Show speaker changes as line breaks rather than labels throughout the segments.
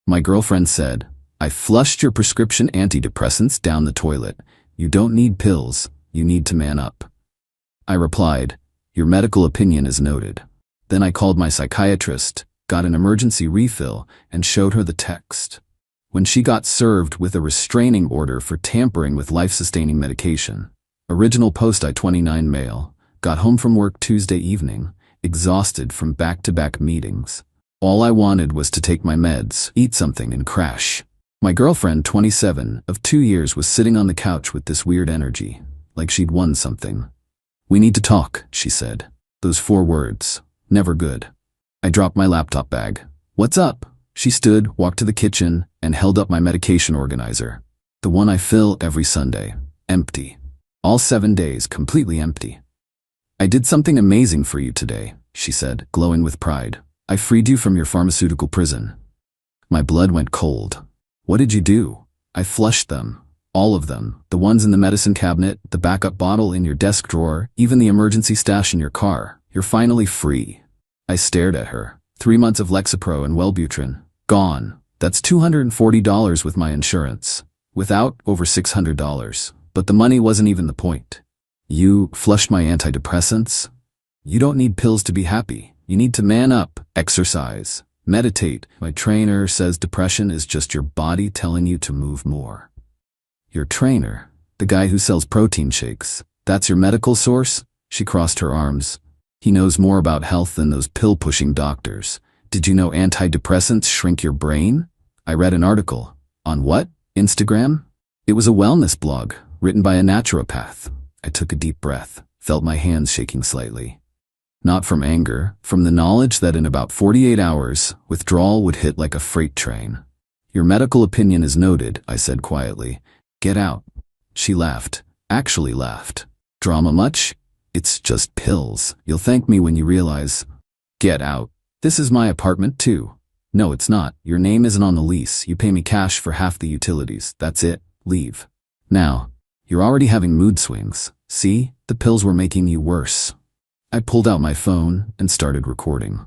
My girlfriend said, "I flushed your prescription antidepressants down the toilet. You don't need pills, you need to man up." I replied, "Your medical opinion is noted." Then I called my psychiatrist, got an emergency refill, and showed her the text. When she got served with a restraining order for tampering with life-sustaining medication. Original post I-29 mail. Got home from work Tuesday evening, exhausted from back-to-back meetings. All I wanted was to take my meds, eat something, and crash. My girlfriend, 27, of 2 years, was sitting on the couch with this weird energy, like she'd won something. "We need to talk," she said. Those 4 words. Never good. I dropped my laptop bag. "What's up?" She stood, walked to the kitchen, and held up my medication organizer. The one I fill every Sunday. Empty. All 7 days, completely empty. "I did something amazing for you today," she said, glowing with pride. "I freed you from your pharmaceutical prison." My blood went cold. "What did you do?" "I flushed them. All of them. The ones in the medicine cabinet, the backup bottle in your desk drawer, even the emergency stash in your car. You're finally free." I stared at her. 3 months of Lexapro and Wellbutrin. Gone. That's $240 with my insurance. Without, over $600. But the money wasn't even the point. "You flushed my antidepressants?" "You don't need pills to be happy. You need to man up, exercise, meditate. My trainer says depression is just your body telling you to move more." "Your trainer? The guy who sells protein shakes? That's your medical source?" She crossed her arms. "He knows more about health than those pill-pushing doctors. Did you know antidepressants shrink your brain?" I read an article. On what? Instagram? It was a wellness blog, written by a naturopath. I took a deep breath, felt my hands shaking slightly. Not from anger, from the knowledge that in about 48 hours, withdrawal would hit like a freight train. "Your medical opinion is noted," I said quietly. "Get out." She laughed. Actually laughed. "Drama much? It's just pills. You'll thank me when you realize." "Get out. This is my apartment too." "No, it's not. Your name isn't on the lease. You pay me cash for half the utilities. That's it. Leave." "Now, you're already having mood swings. See? The pills were making you worse." I pulled out my phone and started recording.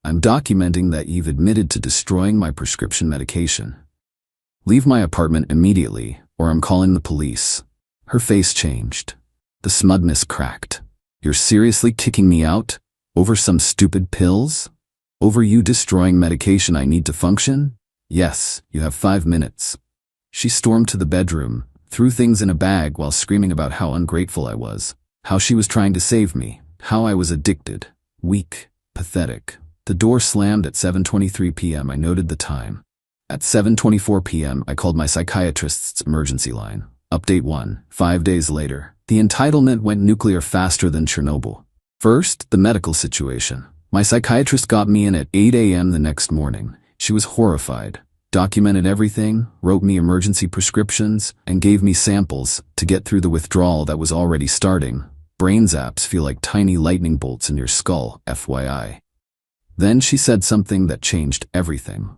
"I'm documenting that you've admitted to destroying my prescription medication. Leave my apartment immediately, or I'm calling the police." Her face changed. The smugness cracked. "You're seriously kicking me out? Over some stupid pills? Over you destroying medication I need to function? Yes, you have 5 minutes." She stormed to the bedroom, threw things in a bag while screaming about how ungrateful I was, how she was trying to save me, how I was addicted, weak, pathetic. The door slammed at 7:23 p.m. I noted the time. At 7:24 p.m. I called my psychiatrist's emergency line. Update 1. 5 days later. The entitlement went nuclear faster than Chernobyl. First, the medical situation. My psychiatrist got me in at 8 a.m. the next morning. She was horrified. Documented everything, wrote me emergency prescriptions, and gave me samples to get through the withdrawal that was already starting. Brain zaps feel like tiny lightning bolts in your skull, FYI. Then she said something that changed everything.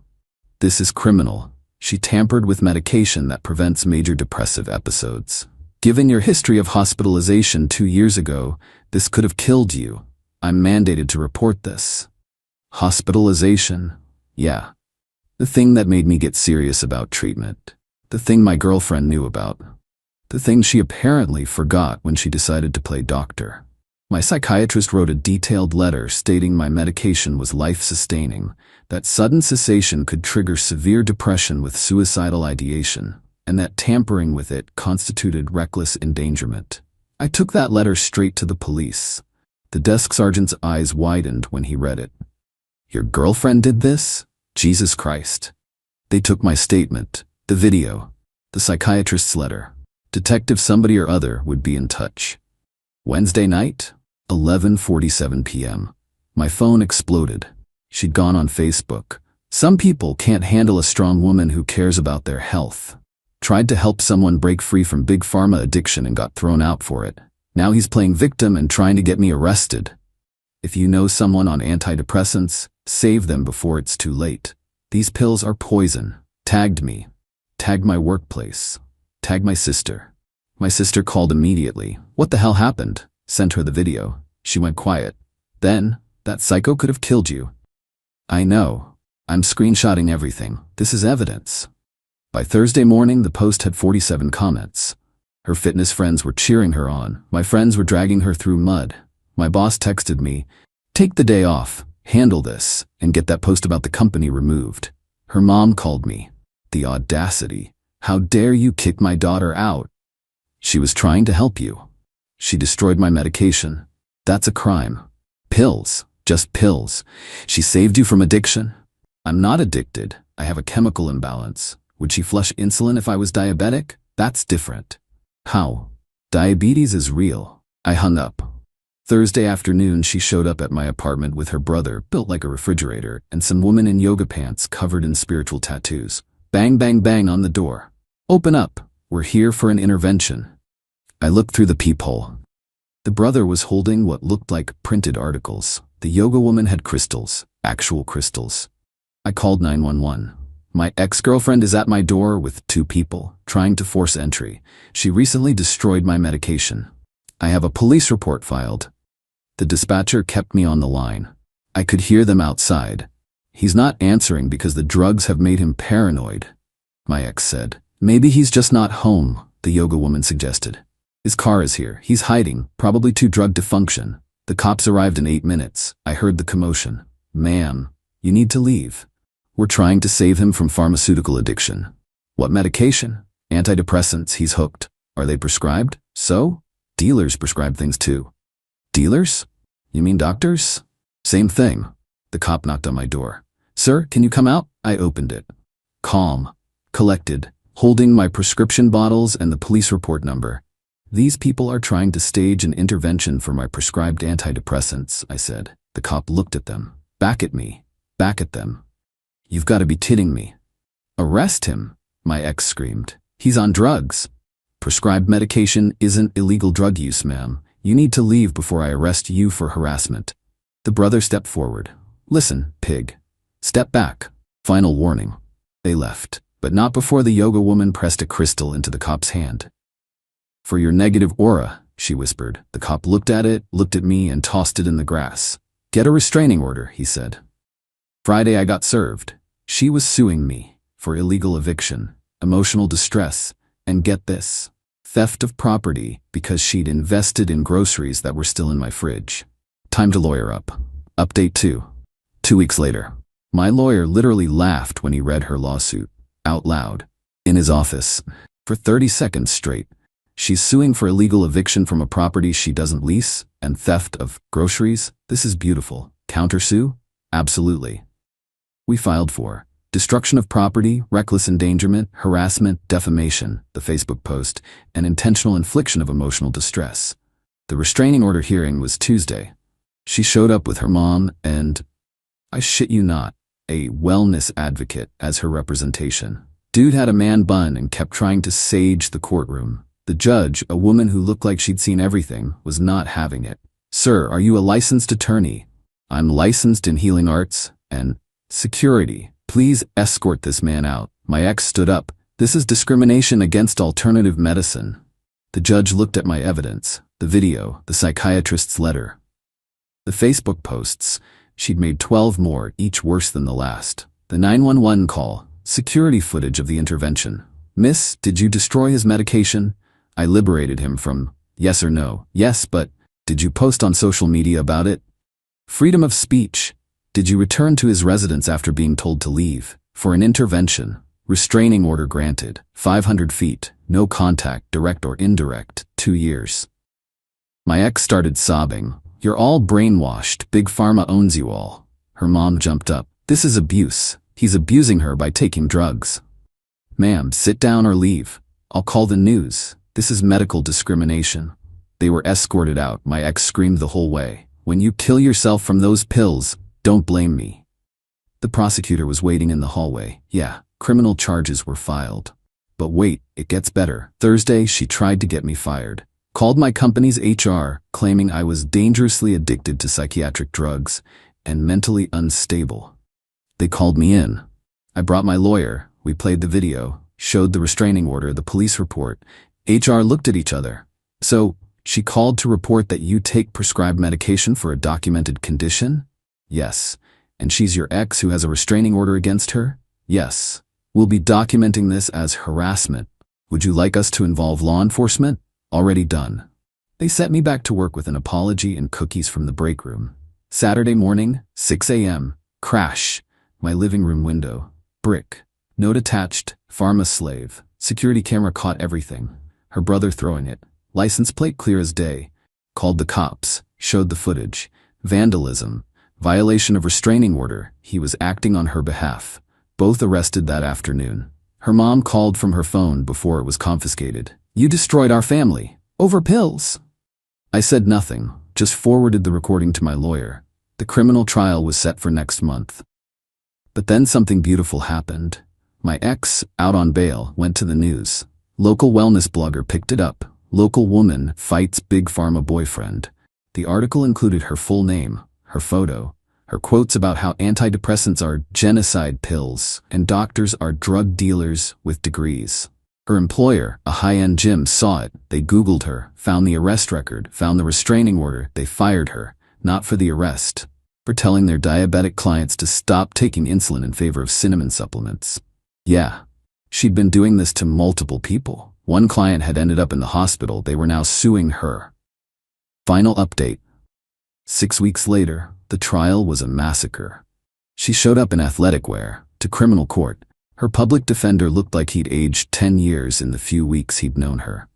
"This is criminal. She tampered with medication that prevents major depressive episodes. Given your history of hospitalization 2 years ago, this could have killed you. I'm mandated to report this." Hospitalization? Yeah. The thing that made me get serious about treatment. The thing my girlfriend knew about. The thing she apparently forgot when she decided to play doctor. My psychiatrist wrote a detailed letter stating my medication was life-sustaining, that sudden cessation could trigger severe depression with suicidal ideation, and that tampering with it constituted reckless endangerment. I took that letter straight to the police. The desk sergeant's eyes widened when he read it. "Your girlfriend did this? Jesus Christ." They took my statement, the video, the psychiatrist's letter. Detective somebody or other would be in touch. Wednesday night, 11:47 p.m. My phone exploded. She'd gone on Facebook. "Some people can't handle a strong woman who cares about their health. Tried to help someone break free from big pharma addiction and got thrown out for it. Now he's playing victim and trying to get me arrested. If you know someone on antidepressants, save them before it's too late. These pills are poison. Tagged me. Tagged my workplace. Tagged my sister." My sister called immediately. "What the hell happened?" Sent her the video. She went quiet. "Then, that psycho could have killed you." "I know. I'm screenshotting everything. This is evidence. By Thursday morning, the post had 47 comments. Her fitness friends were cheering her on. My friends were dragging her through mud. My boss texted me, "Take the day off, handle this, and get that post about the company removed." Her mom called me. The audacity. "How dare you kick my daughter out? She was trying to help you. She destroyed my medication. That's a crime. Pills, just pills. She saved you from addiction." "I'm not addicted. I have a chemical imbalance. Would she flush insulin if I was diabetic? That's different." "How? Diabetes is real." I hung up. Thursday afternoon, she showed up at my apartment with her brother, built like a refrigerator, and some woman in yoga pants covered in spiritual tattoos. Bang, bang, bang on the door. "Open up. We're here for an intervention." I looked through the peephole. The brother was holding what looked like printed articles. The yoga woman had crystals, actual crystals. I called 911. "My ex-girlfriend is at my door with 2 people, trying to force entry. She recently destroyed my medication. I have a police report filed." The dispatcher kept me on the line. I could hear them outside. "He's not answering because the drugs have made him paranoid," my ex said. "Maybe he's just not home," the yoga woman suggested. "His car is here. He's hiding, probably too drugged to function." The cops arrived in 8 minutes. I heard the commotion. "Ma'am, you need to leave. We're trying to save him from pharmaceutical addiction." "What medication?" "Antidepressants. He's hooked." "Are they prescribed?" "So? Dealers prescribe things too." "Dealers? You mean doctors?" "Same thing." The cop knocked on my door. "Sir, can you come out?" I opened it. Calm, collected, holding my prescription bottles and the police report number. "These people are trying to stage an intervention for my prescribed antidepressants," I said. The cop looked at them, back at me, back at them. "You've got to be kidding me." "Arrest him," my ex screamed. "He's on drugs." "Prescribed medication isn't illegal drug use, ma'am. You need to leave before I arrest you for harassment." The brother stepped forward. "Listen, pig. Step back. Final warning." They left, but not before the yoga woman pressed a crystal into the cop's hand. "For your negative aura," she whispered. The cop looked at it, looked at me, and tossed it in the grass. "Get a restraining order," he said. Friday I got served. She was suing me for illegal eviction, emotional distress, and get this, theft of property because she'd invested in groceries that were still in my fridge. Time to lawyer up. Update 2. 2 weeks later. My lawyer literally laughed when he read her lawsuit, out loud, in his office, for 30 seconds straight. She's suing for illegal eviction from a property she doesn't lease, and theft of groceries. This is beautiful. Countersue? Absolutely. We filed for destruction of property, reckless endangerment, harassment, defamation, the Facebook post, and intentional infliction of emotional distress. The restraining order hearing was Tuesday. She showed up with her mom and, I shit you not, a wellness advocate as her representation. Dude had a man bun and kept trying to sage the courtroom. The judge, a woman who looked like she'd seen everything, was not having it. "Sir, are you a licensed attorney?" "I'm licensed in healing arts and security. Please escort this man out." My ex stood up. "This is discrimination against alternative medicine." The judge looked at my evidence, the video, the psychiatrist's letter, the Facebook posts. She'd made 12 more, each worse than the last. The 911 call, security footage of the intervention. "Miss, did you destroy his medication?" I liberated him from yes or no. "Yes, but did you post on social media about it?" "Freedom of speech." "Did you return to his residence after being told to leave?" "For an intervention. Restraining order granted. 500 feet. No contact, direct or indirect. 2 years. My ex started sobbing. "You're all brainwashed. Big Pharma owns you all." Her mom jumped up. "This is abuse. He's abusing her by taking drugs." "Ma'am, sit down or leave. I'll call the news. This is medical discrimination." They were escorted out. My ex screamed the whole way. "When you kill yourself from those pills, don't blame me." The prosecutor was waiting in the hallway. Yeah, criminal charges were filed. But wait, it gets better. Thursday, she tried to get me fired. Called my company's HR, claiming I was dangerously addicted to psychiatric drugs and mentally unstable. They called me in. I brought my lawyer. We played the video, showed the restraining order, the police report. HR looked at each other. "So, she called to report that you take prescribed medication for a documented condition?" "Yes. And she's your ex who has a restraining order against her? Yes. We'll be documenting this as harassment. Would you like us to involve law enforcement? Already done. They sent me back to work with an apology and cookies from the break room. Saturday morning, 6 a.m. Crash. My living room window. Brick. Note attached. Pharma slave. Security camera caught everything. Her brother throwing it. License plate clear as day. Called the cops. Showed the footage. Vandalism. Violation of restraining order. He was acting on her behalf. Both arrested that afternoon. Her mom called from her phone before it was confiscated. You destroyed our family. Over pills. I said nothing, just forwarded the recording to my lawyer. The criminal trial was set for next month. But then something beautiful happened. My ex, out on bail, went to the news. Local wellness blogger picked it up. Local woman fights big pharma boyfriend. The article included her full name, her photo, her quotes about how antidepressants are genocide pills and doctors are drug dealers with degrees. Her employer, a high-end gym, saw it. They Googled her, found the arrest record, found the restraining order. They fired her, not for the arrest, for telling their diabetic clients to stop taking insulin in favor of cinnamon supplements. Yeah, she'd been doing this to multiple people. One client had ended up in the hospital. They were now suing her. Final update. 6 weeks later, the trial was a massacre. She showed up in athletic wear to criminal court. Her public defender looked like he'd aged 10 years in the few weeks he'd known her.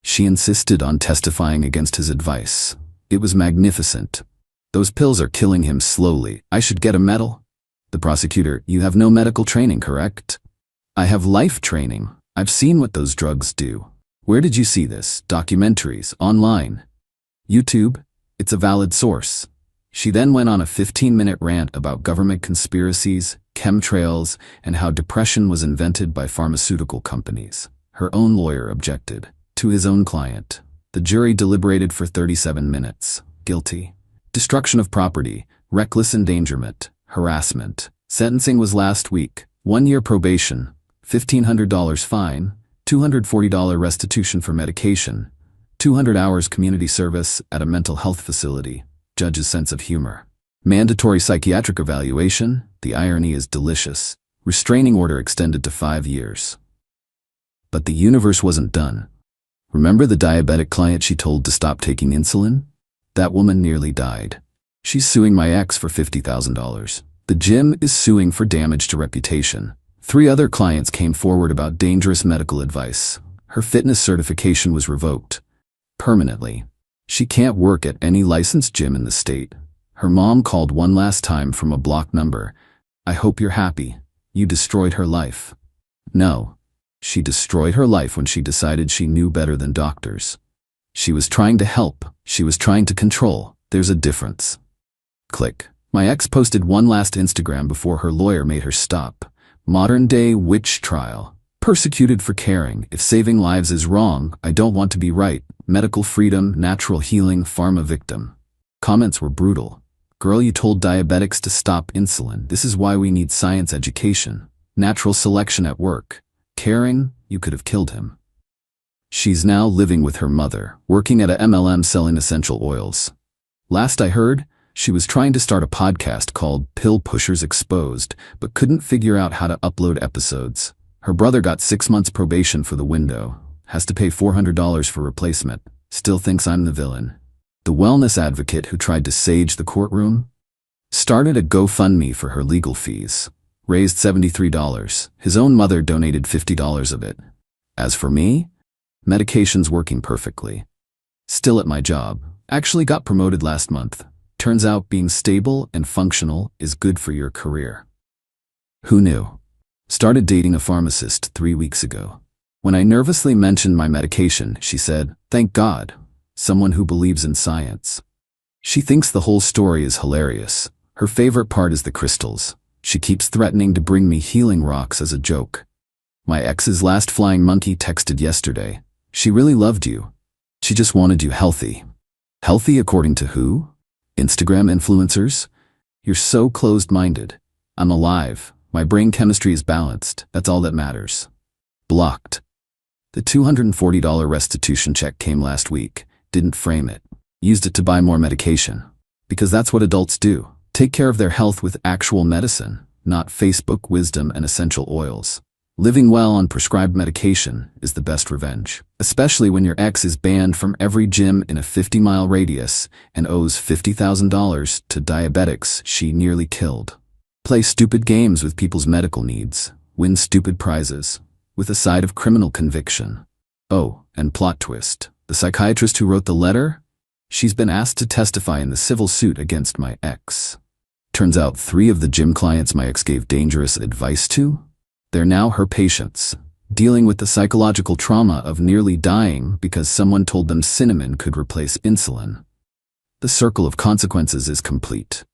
She insisted on testifying against his advice. It was magnificent. Those pills are killing him slowly. I should get a medal? The prosecutor, you have no medical training, correct? I have life training. I've seen what those drugs do. Where did you see this? Documentaries, online. YouTube? It's a valid source. She then went on a 15-minute rant about government conspiracies, chemtrails, and how depression was invented by pharmaceutical companies. Her own lawyer objected. To his own client. The jury deliberated for 37 minutes. Guilty. Destruction of property, reckless endangerment, harassment. Sentencing was last week. 1 year probation, $1,500 fine, $240 restitution for medication, 200 hours community service at a mental health facility. Judge's sense of humor. Mandatory psychiatric evaluation. The irony is delicious. Restraining order extended to 5 years. But the universe wasn't done. Remember the diabetic client she told to stop taking insulin? That woman nearly died. She's suing my ex for $50,000. The gym is suing for damage to reputation. 3 other clients came forward about dangerous medical advice. Her fitness certification was revoked. Permanently. She can't work at any licensed gym in the state. Her mom called one last time from a block number. I hope you're happy. You destroyed her life. No. She destroyed her life when she decided she knew better than doctors. She was trying to help. She was trying to control. There's a difference. Click. My ex posted one last Instagram before her lawyer made her stop. Modern-day witch trial. Persecuted for caring. If saving lives is wrong, I don't want to be right. Medical freedom, natural healing, pharma victim. Comments were brutal. Girl, you told diabetics to stop insulin. This is why we need science education. Natural selection at work. Caring, you could have killed him. She's now living with her mother, working at a MLM selling essential oils. Last I heard, she was trying to start a podcast called Pill Pushers Exposed, but couldn't figure out how to upload episodes. Her brother got 6 months probation for the window, has to pay $400 for replacement, still thinks I'm the villain. The wellness advocate who tried to sage the courtroom started a GoFundMe for her legal fees, raised $73. His own mother donated $50 of it. As for me, medication's working perfectly. Still at my job, actually got promoted last month. Turns out being stable and functional is good for your career. Who knew? Started dating a pharmacist 3 weeks ago. When I nervously mentioned my medication, she said, "Thank God, someone who believes in science." She thinks the whole story is hilarious. Her favorite part is the crystals. She keeps threatening to bring me healing rocks as a joke. My ex's last flying monkey texted yesterday. She really loved you. She just wanted you healthy. Healthy according to who? Instagram influencers? You're so closed-minded. I'm alive. My brain chemistry is balanced. That's all that matters. Blocked. The $240 restitution check came last week. Didn't frame it. Used it to buy more medication. Because that's what adults do. Take care of their health with actual medicine, not Facebook wisdom and essential oils. Living well on prescribed medication is the best revenge, especially when your ex is banned from every gym in a 50-mile radius and owes $50,000 to diabetics she nearly killed. Play stupid games with people's medical needs, win stupid prizes, with a side of criminal conviction. Oh, and plot twist, the psychiatrist who wrote the letter? She's been asked to testify in the civil suit against my ex. Turns out 3 of the gym clients my ex gave dangerous advice to? They're now her patients, dealing with the psychological trauma of nearly dying because someone told them cinnamon could replace insulin. The circle of consequences is complete.